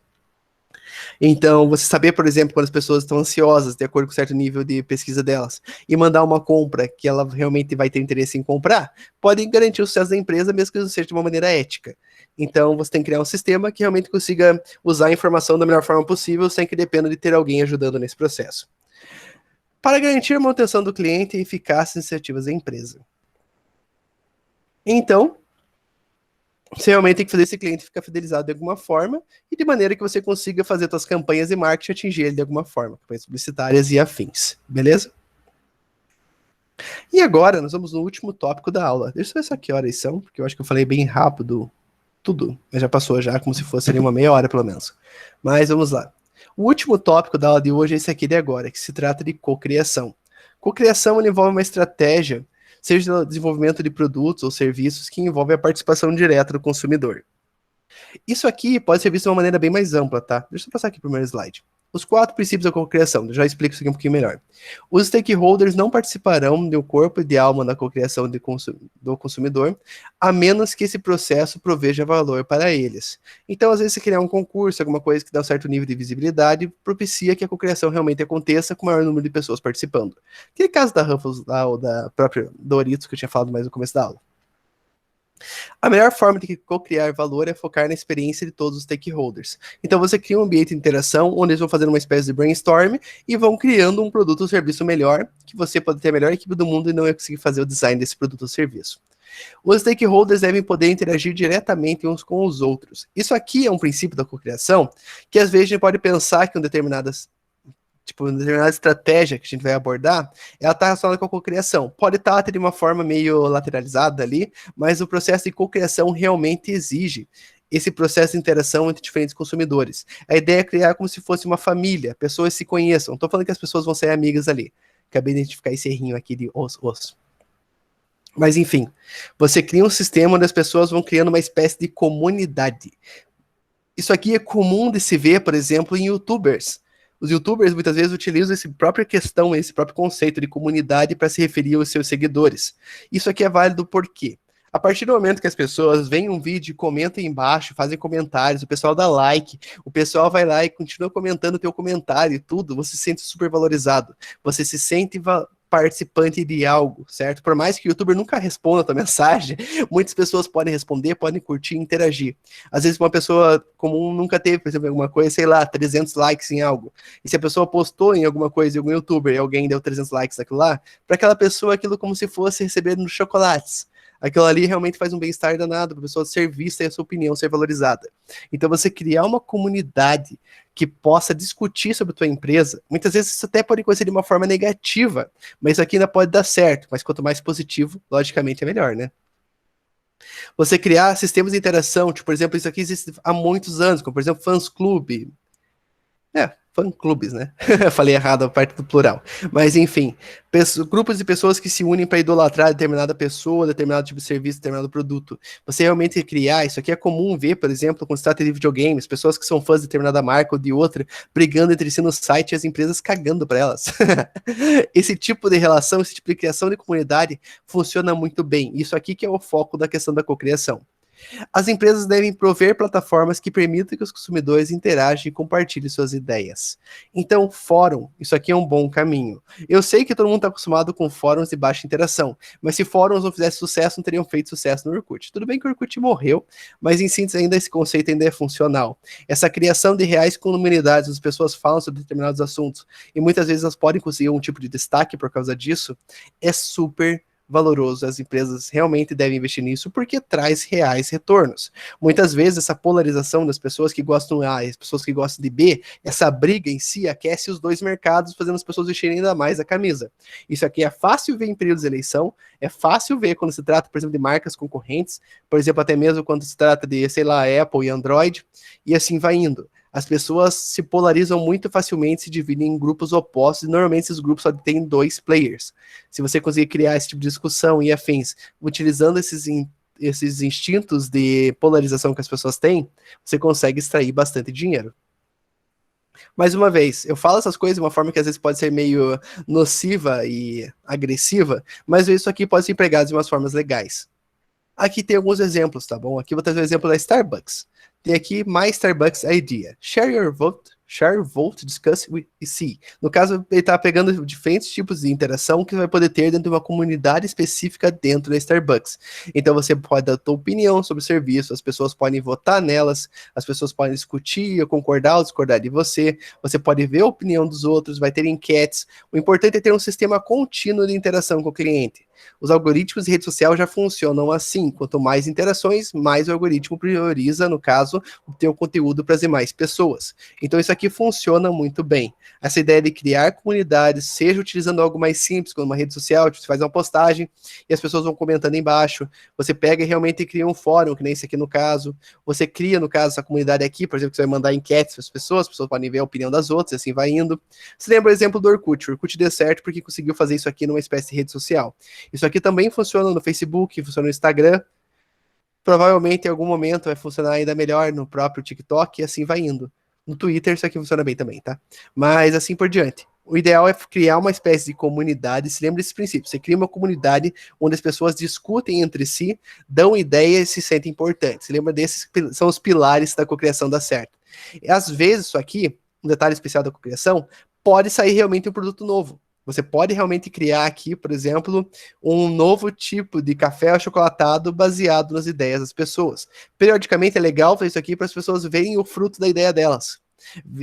Então, você saber, por exemplo, quando as pessoas estão ansiosas, de acordo com certo nível de pesquisa delas, e mandar uma compra que ela realmente vai ter interesse em comprar, pode garantir o sucesso da empresa, mesmo que não seja de uma maneira ética. Então, você tem que criar um sistema que realmente consiga usar a informação da melhor forma possível, sem que dependa de ter alguém ajudando nesse processo. Para garantir a manutenção do cliente e eficácia das iniciativas da empresa. Então, você realmente tem que fazer esse cliente ficar fidelizado de alguma forma e de maneira que você consiga fazer suas campanhas de marketing atingir ele de alguma forma, campanhas publicitárias e afins, beleza? E agora nós vamos no último tópico da aula. Deixa eu ver só que horas são, porque eu acho que eu falei bem rápido tudo, mas já passou já, como se fosse ali uma meia hora pelo menos. Mas vamos lá. O último tópico da aula de hoje é esse aqui de agora, que se trata de cocriação. Cocriação envolve uma estratégia, seja no desenvolvimento de produtos ou serviços que envolve a participação direta do consumidor. Isso aqui pode ser visto de uma maneira bem mais ampla, tá? Deixa eu passar aqui o primeiro slide. Os 4 princípios da cocriação, eu já explico isso aqui um pouquinho melhor. Os stakeholders não participarão do corpo e de alma da cocriação do consumidor, a menos que esse processo proveja valor para eles. Então, às vezes, você criar um concurso, alguma coisa que dá um certo nível de visibilidade, propicia que a cocriação realmente aconteça com o maior número de pessoas participando. Aquele caso da Ruffles lá, ou da própria Doritos, que eu tinha falado mais no começo da aula. A melhor forma de co-criar valor é focar na experiência de todos os stakeholders. Então você cria um ambiente de interação onde eles vão fazendo uma espécie de brainstorm e vão criando um produto ou serviço melhor, que você pode ter a melhor equipe do mundo e não é conseguir fazer o design desse produto ou serviço. Os stakeholders devem poder interagir diretamente uns com os outros. Isso aqui é um princípio da cocriação que às vezes a gente pode pensar que uma determinada estratégia que a gente vai abordar, ela está relacionada com a cocriação. Pode estar de uma forma meio lateralizada ali, mas o processo de cocriação realmente exige esse processo de interação entre diferentes consumidores. A ideia é criar como se fosse uma família, pessoas se conheçam. Não estou falando que as pessoas vão ser amigas ali. Acabei de identificar esse errinho aqui de osso. Mas enfim, você cria um sistema onde as pessoas vão criando uma espécie de comunidade. Isso aqui é comum de se ver, por exemplo, em YouTubers. Os YouTubers muitas vezes utilizam essa própria questão, esse próprio conceito de comunidade para se referir aos seus seguidores. Isso aqui é válido por quê? A partir do momento que as pessoas veem um vídeo, comentam embaixo, fazem comentários, o pessoal dá like, o pessoal vai lá e continua comentando o teu comentário e tudo, você se sente super valorizado. Você se sente participante de algo, certo? Por mais que o youtuber nunca responda a tua mensagem, muitas pessoas podem responder, podem curtir e interagir. Às vezes uma pessoa comum nunca teve, por exemplo, alguma coisa, sei lá, 300 likes em algo. E se a pessoa postou em alguma coisa, em algum youtuber, e alguém deu 300 likes naquilo lá, para aquela pessoa aquilo como se fosse receber nos chocolates. Aquilo ali realmente faz um bem-estar danado, para a pessoa ser vista e a sua opinião ser valorizada. Então você criar uma comunidade que possa discutir sobre a tua empresa, muitas vezes isso até pode acontecer de uma forma negativa, mas isso aqui ainda pode dar certo, mas quanto mais positivo, logicamente é melhor, né? Você criar sistemas de interação, tipo, por exemplo, isso aqui existe há muitos anos, como por exemplo, fãs clube. Fã-clubes, né? Falei errado a parte do plural. Mas, enfim, grupos de pessoas que se unem para idolatrar determinada pessoa, determinado tipo de serviço, determinado produto. Você realmente criar, isso aqui é comum ver, por exemplo, quando se trata de videogames, pessoas que são fãs de determinada marca ou de outra, brigando entre si no site e as empresas cagando para elas. Esse tipo de relação, esse tipo de criação de comunidade funciona muito bem. Isso aqui que é o foco da questão da cocriação. As empresas devem prover plataformas que permitam que os consumidores interajam e compartilhem suas ideias. Então, fórum, isso aqui é um bom caminho. Eu sei que todo mundo está acostumado com fóruns de baixa interação, mas se fóruns não fizessem sucesso, não teriam feito sucesso no Orkut. Tudo bem que o Orkut morreu, mas em síntese ainda esse conceito ainda é funcional. Essa criação de reais comunidades, as pessoas falam sobre determinados assuntos, e muitas vezes elas podem conseguir um tipo de destaque por causa disso, é super valoroso. As empresas realmente devem investir nisso porque traz reais retornos. Muitas vezes essa polarização das pessoas que gostam A e as pessoas que gostam de B, essa briga em si aquece os dois mercados, fazendo as pessoas vestirem ainda mais a camisa. Isso aqui é fácil ver em períodos de eleição, é fácil ver quando se trata, por exemplo, de marcas concorrentes, por exemplo, até mesmo quando se trata de, sei lá, Apple e Android, e assim vai indo. As pessoas se polarizam muito facilmente, se dividem em grupos opostos, e normalmente esses grupos só têm 2 players. Se você conseguir criar esse tipo de discussão e afins, utilizando esses instintos de polarização que as pessoas têm, você consegue extrair bastante dinheiro. Mais uma vez, eu falo essas coisas de uma forma que às vezes pode ser meio nociva e agressiva, mas isso aqui pode ser empregado de umas formas legais. Aqui tem alguns exemplos, tá bom? Aqui eu vou trazer o exemplo da Starbucks. Tem aqui My Starbucks Idea. Share your vote, discuss e see. No caso, ele está pegando diferentes tipos de interação que você vai poder ter dentro de uma comunidade específica dentro da Starbucks. Então você pode dar a tua opinião sobre o serviço, as pessoas podem votar nelas, as pessoas podem discutir, concordar ou discordar de você, você pode ver a opinião dos outros, vai ter enquetes. O importante é ter um sistema contínuo de interação com o cliente. Os algoritmos de rede social já funcionam assim. Quanto mais interações, mais o algoritmo prioriza, no caso, o teu conteúdo para as demais pessoas. Então isso aqui funciona muito bem. Essa ideia de criar comunidades, seja utilizando algo mais simples, como uma rede social, você faz uma postagem e as pessoas vão comentando embaixo. Você pega e realmente cria um fórum, que nem esse aqui no caso. Você cria, no caso, essa comunidade aqui, por exemplo, que você vai mandar enquetes para as pessoas podem ver a opinião das outras, e assim vai indo. Você lembra o exemplo do Orkut? O Orkut deu certo porque conseguiu fazer isso aqui numa espécie de rede social. Isso aqui também funciona no Facebook, funciona no Instagram. Provavelmente em algum momento vai funcionar ainda melhor no próprio TikTok e assim vai indo. No Twitter isso aqui funciona bem também, tá? Mas assim por diante. O ideal é criar uma espécie de comunidade. Se lembra desse princípio. Você cria uma comunidade onde as pessoas discutem entre si, dão ideias e se sentem importantes. Se lembra desses são os pilares da cocriação dar certo. E às vezes isso aqui, um detalhe especial da cocriação, pode sair realmente um produto novo. Você pode realmente criar aqui, por exemplo, um novo tipo de café achocolatado baseado nas ideias das pessoas. Periodicamente é legal fazer isso aqui para as pessoas verem o fruto da ideia delas.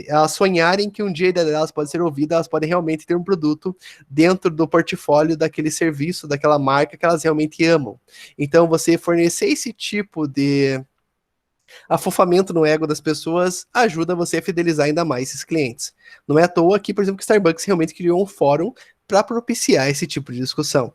Elas sonharem que um dia a ideia delas pode ser ouvida, elas podem realmente ter um produto dentro do portfólio daquele serviço, daquela marca que elas realmente amam. Então, você fornecer esse tipo de afofamento no ego das pessoas ajuda você a fidelizar ainda mais esses clientes. Não é à toa que, por exemplo, que Starbucks realmente criou um fórum para propiciar esse tipo de discussão.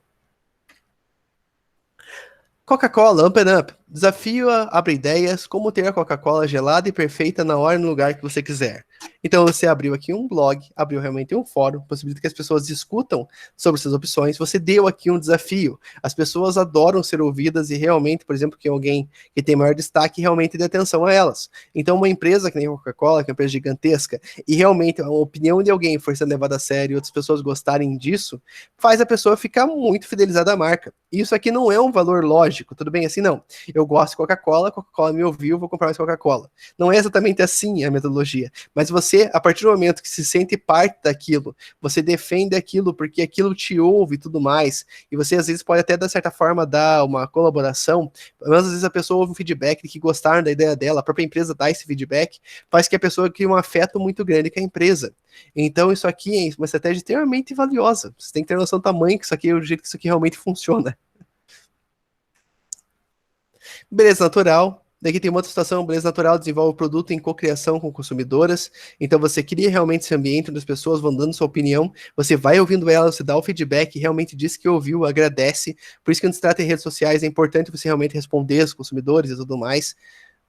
Coca-Cola, Up and Up. Desafio a abrir ideias, como ter a Coca-Cola gelada e perfeita na hora e no lugar que você quiser. Então você abriu aqui um blog, abriu realmente um fórum, possibilita que as pessoas discutam sobre suas opções. Você deu aqui um desafio. As pessoas adoram ser ouvidas e realmente, por exemplo, que alguém que tem maior destaque realmente dê atenção a elas. Então uma empresa que nem a Coca-Cola, que é uma empresa gigantesca, e realmente a opinião de alguém for sendo levada a sério e outras pessoas gostarem disso, faz a pessoa ficar muito fidelizada à marca. Isso aqui não é um valor lógico, tudo bem assim? Não. Eu gosto de Coca-Cola, Coca-Cola me ouviu, vou comprar mais Coca-Cola. Não é exatamente assim a metodologia, mas você, a partir do momento que se sente parte daquilo, você defende aquilo porque aquilo te ouve e tudo mais, e você às vezes pode até, de certa forma, dar uma colaboração, mas às vezes a pessoa ouve um feedback de que gostaram da ideia dela, a própria empresa dá esse feedback, faz que a pessoa crie um afeto muito grande com a empresa. Então isso aqui é uma estratégia extremamente valiosa. Você tem que ter noção do tamanho que isso aqui é o jeito que isso aqui realmente funciona. Beleza natural. Daqui tem uma outra situação, beleza natural desenvolve o produto em cocriação com consumidoras. Então você cria realmente esse ambiente onde as pessoas vão dando sua opinião, você vai ouvindo elas, você dá o feedback, realmente diz que ouviu, agradece. Por isso que quando se trata em redes sociais é importante você realmente responder aos consumidores e tudo mais.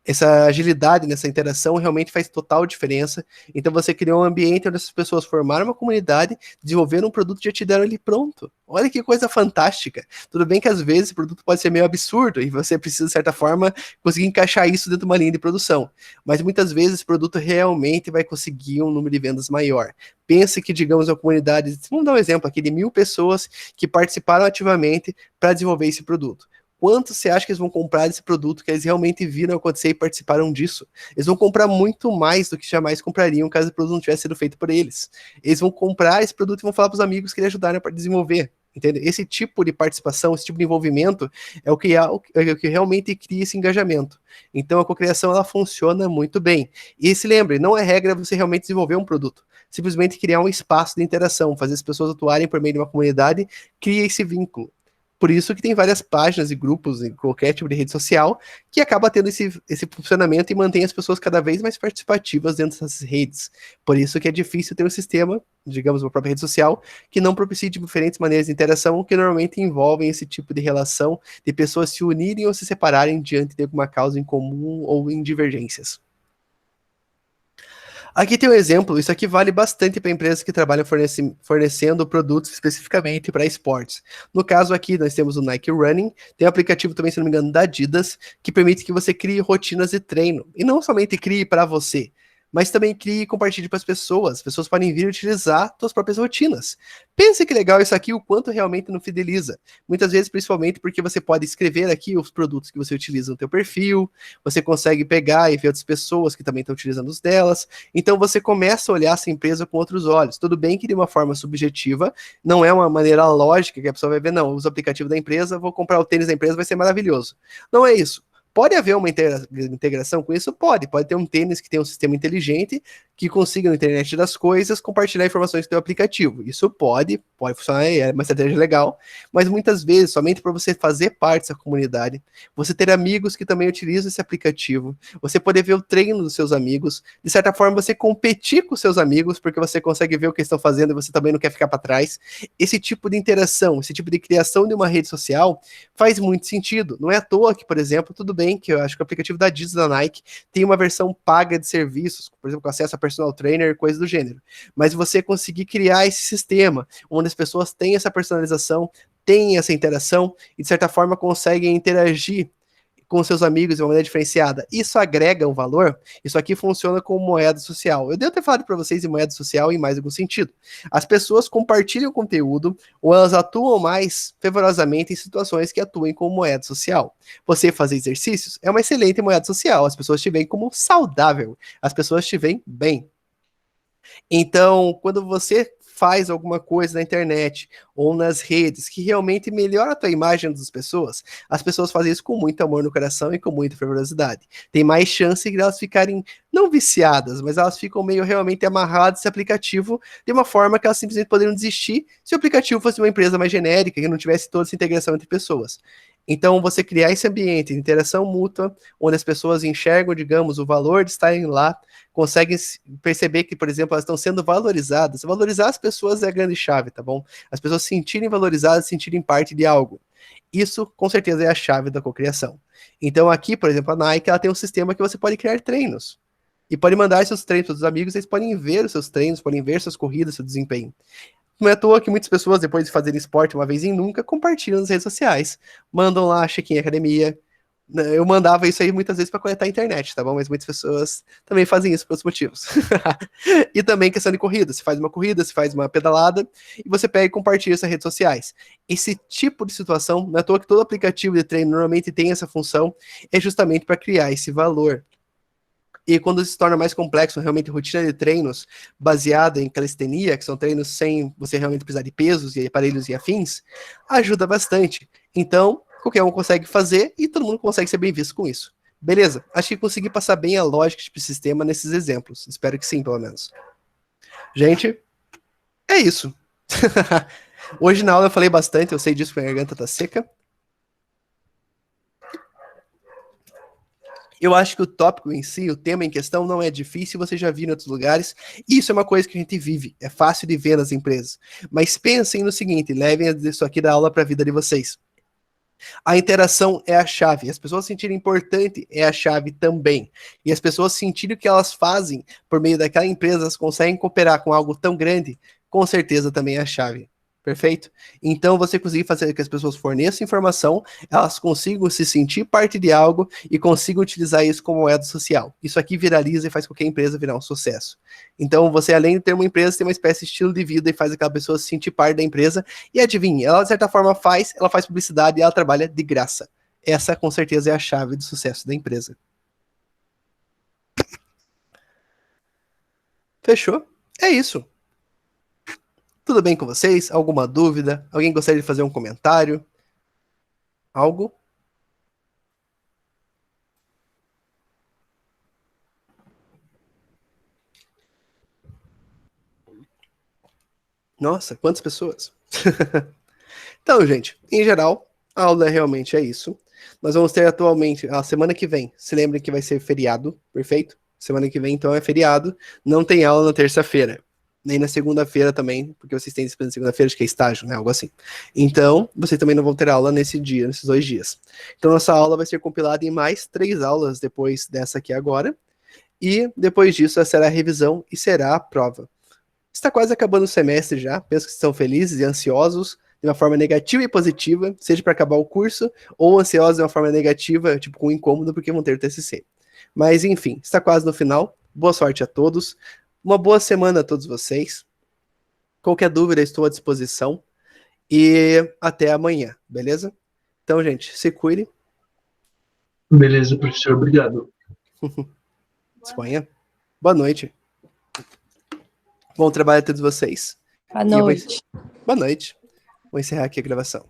Essa agilidade nessa interação realmente faz total diferença. Então você criou um ambiente onde essas pessoas formaram uma comunidade, desenvolveram um produto e já te deram ele pronto. Olha que coisa fantástica. Tudo bem que às vezes o produto pode ser meio absurdo e você precisa, de certa forma, conseguir encaixar isso dentro de uma linha de produção. Mas muitas vezes esse produto realmente vai conseguir um número de vendas maior. Pense que, digamos, a comunidade, vamos dar um exemplo aqui de 1.000 pessoas que participaram ativamente para desenvolver esse produto. Quanto você acha que eles vão comprar desse produto que eles realmente viram acontecer e participaram disso? Eles vão comprar muito mais do que jamais comprariam caso o produto não tivesse sido feito por eles. Eles vão comprar esse produto e vão falar para os amigos que eles ajudaram a desenvolver. Entende? Esse tipo de participação, esse tipo de envolvimento é o que realmente cria esse engajamento. Então a cocriação ela funciona muito bem. E se lembre, não é regra você realmente desenvolver um produto. Simplesmente criar um espaço de interação, fazer as pessoas atuarem por meio de uma comunidade, cria esse vínculo. Por isso que tem várias páginas e grupos em qualquer tipo de rede social que acaba tendo esse funcionamento e mantém as pessoas cada vez mais participativas dentro dessas redes. Por isso que é difícil ter um sistema, digamos, uma própria rede social, que não propicie diferentes maneiras de interação que normalmente envolvem esse tipo de relação de pessoas se unirem ou se separarem diante de alguma causa em comum ou em divergências. Aqui tem um exemplo, isso aqui vale bastante para empresas que trabalham fornecendo produtos especificamente para esportes. No caso aqui, nós temos o Nike Running, tem um aplicativo também, se não me engano, da Adidas, que permite que você crie rotinas de treino. E não somente crie para você, mas também crie e compartilhe para as pessoas. As pessoas podem vir utilizar suas próprias rotinas. Pense que legal isso aqui, o quanto realmente não fideliza. Muitas vezes, principalmente porque você pode escrever aqui os produtos que você utiliza no teu perfil, você consegue pegar e ver outras pessoas que também estão utilizando os delas. Então você começa a olhar essa empresa com outros olhos. Tudo bem que de uma forma subjetiva, não é uma maneira lógica que a pessoa vai ver, não, uso o aplicativo da empresa, vou comprar o tênis da empresa, vai ser maravilhoso. Não é isso. Pode haver uma integração com isso? Pode. Pode ter um tênis que tem um sistema inteligente que consiga na internet das coisas compartilhar informações do teu aplicativo. Isso pode funcionar, é uma estratégia legal, mas muitas vezes, somente para você fazer parte dessa comunidade, você ter amigos que também utilizam esse aplicativo, você poder ver o treino dos seus amigos, de certa forma você competir com os seus amigos, porque você consegue ver o que eles estão fazendo e você também não quer ficar para trás. Esse tipo de interação, esse tipo de criação de uma rede social faz muito sentido. Não é à toa que, por exemplo, tudo bem que eu acho que o aplicativo da Adidas da Nike tem uma versão paga de serviços, por exemplo, com acesso a personal trainer, coisa do gênero. Mas você conseguir criar esse sistema, onde as pessoas têm essa personalização, têm essa interação, e de certa forma conseguem interagir com seus amigos de uma maneira diferenciada, isso agrega um valor? Isso aqui funciona como moeda social. Eu devo ter falado para vocês em moeda social em mais algum sentido. As pessoas compartilham conteúdo ou elas atuam mais fervorosamente em situações que atuem como moeda social. Você fazer exercícios é uma excelente moeda social. As pessoas te veem como saudável. As pessoas te veem bem. Então, quando você faz alguma coisa na internet ou nas redes que realmente melhora a tua imagem das pessoas, as pessoas fazem isso com muito amor no coração e com muita fervorosidade. Tem mais chance de elas ficarem, não viciadas, mas elas ficam meio realmente amarradas a esse aplicativo de uma forma que elas simplesmente poderiam desistir se o aplicativo fosse uma empresa mais genérica e não tivesse toda essa integração entre pessoas. Então, você criar esse ambiente de interação mútua, onde as pessoas enxergam, digamos, o valor de estarem lá, conseguem perceber que, por exemplo, elas estão sendo valorizadas. Valorizar as pessoas é a grande chave, tá bom? As pessoas se sentirem valorizadas, se sentirem parte de algo. Isso, com certeza, é a chave da cocriação. Então, aqui, por exemplo, a Nike, ela tem um sistema que você pode criar treinos. E pode mandar seus treinos para os amigos, eles podem ver os seus treinos, podem ver suas corridas, seu desempenho. Não é à toa que muitas pessoas, depois de fazerem esporte uma vez em nunca, compartilham nas redes sociais. Mandam lá, check-in academia. Eu mandava isso aí muitas vezes para coletar a internet, tá bom? Mas muitas pessoas também fazem isso por outros motivos. E também questão de corrida. Você faz uma corrida, você faz uma pedalada, e você pega e compartilha isso nas redes sociais. Esse tipo de situação, não é à toa que todo aplicativo de treino normalmente tem essa função, é justamente para criar esse valor. E quando se torna mais complexo, realmente, rotina de treinos baseada em calistenia, que são treinos sem você realmente precisar de pesos e aparelhos e afins, ajuda bastante. Então, qualquer um consegue fazer e todo mundo consegue ser bem visto com isso. Beleza, acho que consegui passar bem a lógica do sistema nesses exemplos. Espero que sim, pelo menos. Gente, é isso. Hoje na aula eu falei bastante, eu sei disso que a garganta tá seca. Eu acho que o tópico em si, o tema em questão, não é difícil, você já viu em outros lugares. Isso é uma coisa que a gente vive, é fácil de ver nas empresas. Mas pensem no seguinte, levem isso aqui da aula para a vida de vocês. A interação é a chave, as pessoas sentirem importante é a chave também. E as pessoas sentirem o que elas fazem por meio daquela empresa, elas conseguem cooperar com algo tão grande, com certeza também é a chave. Perfeito? Então, você conseguir fazer com que as pessoas forneçam informação, elas consigam se sentir parte de algo e consigam utilizar isso como moeda social. Isso aqui viraliza e faz qualquer empresa virar um sucesso. Então, você, além de ter uma empresa, tem uma espécie de estilo de vida e faz aquela pessoa se sentir parte da empresa. E adivinha, ela de certa forma ela faz publicidade e ela trabalha de graça. Essa, com certeza, é a chave do sucesso da empresa. Fechou? É isso. Tudo bem com vocês? Alguma dúvida? Alguém gostaria de fazer um comentário? Algo? Nossa, quantas pessoas? Então, gente, em geral, a aula realmente é isso. Nós vamos ter atualmente, a semana que vem, se lembrem que vai ser feriado, perfeito? Semana que vem, então, é feriado. Não tem aula na terça-feira. Nem na segunda-feira também, porque vocês têm disciplina na segunda-feira, acho que é estágio, né? Algo assim. Então, vocês também não vão ter aula nesse dia, nesses 2 dias. Então, nossa aula vai ser compilada em mais 3 aulas depois dessa aqui agora. E depois disso, será a revisão e será a prova. Está quase acabando o semestre já, penso que estão felizes e ansiosos de uma forma negativa e positiva, seja para acabar o curso, ou ansiosos de uma forma negativa, tipo com incômodo, porque vão ter o TCC. Mas enfim, está quase no final. Boa sorte a todos. Uma boa semana a todos vocês. Qualquer dúvida, estou à disposição. E até amanhã, beleza? Então, gente, se cuide. Beleza, professor, obrigado. Espanha. Boa noite. Bom trabalho a todos vocês. Boa noite. Boa noite. Vou encerrar aqui a gravação.